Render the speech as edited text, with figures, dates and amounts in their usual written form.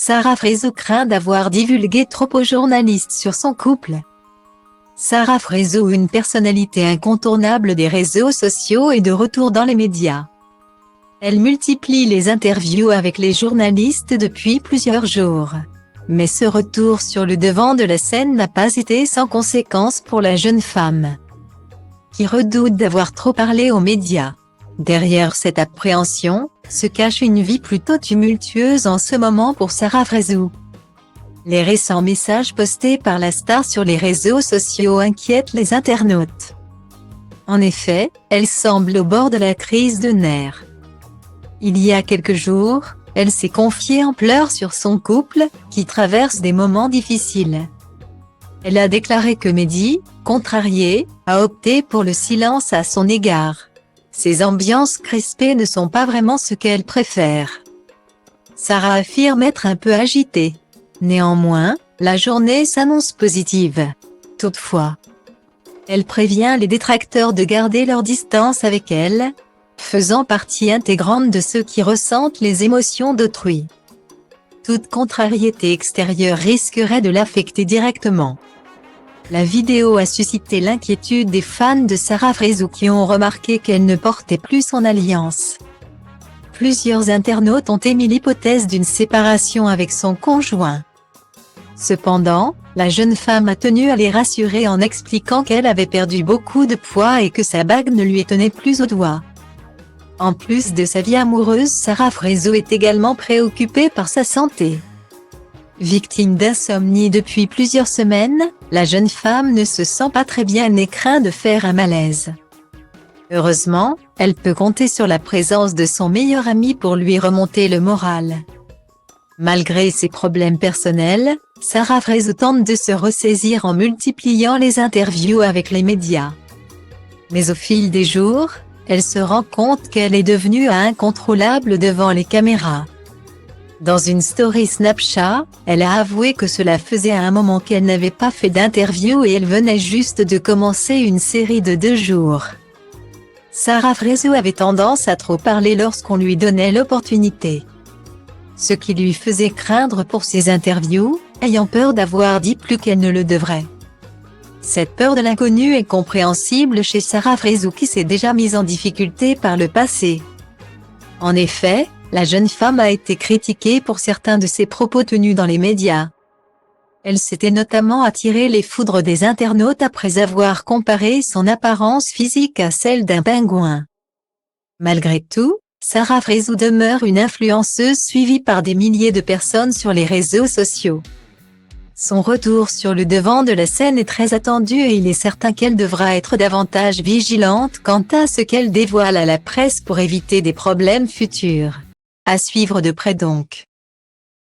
Sarah Frézou craint d'avoir divulgué trop aux journalistes sur son couple. Sarah Frézou, une personnalité incontournable des réseaux sociaux, est de retour dans les médias. Elle multiplie les interviews avec les journalistes depuis plusieurs jours. Mais ce retour sur le devant de la scène n'a pas été sans conséquence pour la jeune femme, qui redoute d'avoir trop parlé aux médias. Derrière cette appréhension, se cache une vie plutôt tumultueuse en ce moment pour Sarah Frézou. Les récents messages postés par la star sur les réseaux sociaux inquiètent les internautes. En effet, elle semble au bord de la crise de nerfs. Il y a quelques jours, elle s'est confiée en pleurs sur son couple, qui traverse des moments difficiles. Elle a déclaré que Mehdi, contrarié, a opté pour le silence à son égard. Ces ambiances crispées ne sont pas vraiment ce qu'elle préfère. Sarah affirme être un peu agitée. Néanmoins, la journée s'annonce positive. Toutefois, elle prévient les détracteurs de garder leur distance avec elle, faisant partie intégrante de ceux qui ressentent les émotions d'autrui. Toute contrariété extérieure risquerait de l'affecter directement. La vidéo a suscité l'inquiétude des fans de Sarah Frézou qui ont remarqué qu'elle ne portait plus son alliance. Plusieurs internautes ont émis l'hypothèse d'une séparation avec son conjoint. Cependant, la jeune femme a tenu à les rassurer en expliquant qu'elle avait perdu beaucoup de poids et que sa bague ne lui tenait plus au doigt. En plus de sa vie amoureuse, Sarah Frézou est également préoccupée par sa santé. Victime d'insomnie depuis plusieurs semaines, la jeune femme ne se sent pas très bien et craint de faire un malaise. Heureusement, elle peut compter sur la présence de son meilleur ami pour lui remonter le moral. Malgré ses problèmes personnels, Sarah Frézou tente de se ressaisir en multipliant les interviews avec les médias. Mais au fil des jours, elle se rend compte qu'elle est devenue incontrôlable devant les caméras. Dans une story Snapchat, elle a avoué que cela faisait un moment qu'elle n'avait pas fait d'interview et elle venait juste de commencer une série de 2 jours. Sarah Frézou avait tendance à trop parler lorsqu'on lui donnait l'opportunité, ce qui lui faisait craindre pour ses interviews, ayant peur d'avoir dit plus qu'elle ne le devrait. Cette peur de l'inconnu est compréhensible chez Sarah Frézou qui s'est déjà mise en difficulté par le passé. En effet, la jeune femme a été critiquée pour certains de ses propos tenus dans les médias. Elle s'était notamment attiré les foudres des internautes après avoir comparé son apparence physique à celle d'un pingouin. Malgré tout, Sarah Frézou demeure une influenceuse suivie par des milliers de personnes sur les réseaux sociaux. Son retour sur le devant de la scène est très attendu et il est certain qu'elle devra être davantage vigilante quant à ce qu'elle dévoile à la presse pour éviter des problèmes futurs. À suivre de près donc.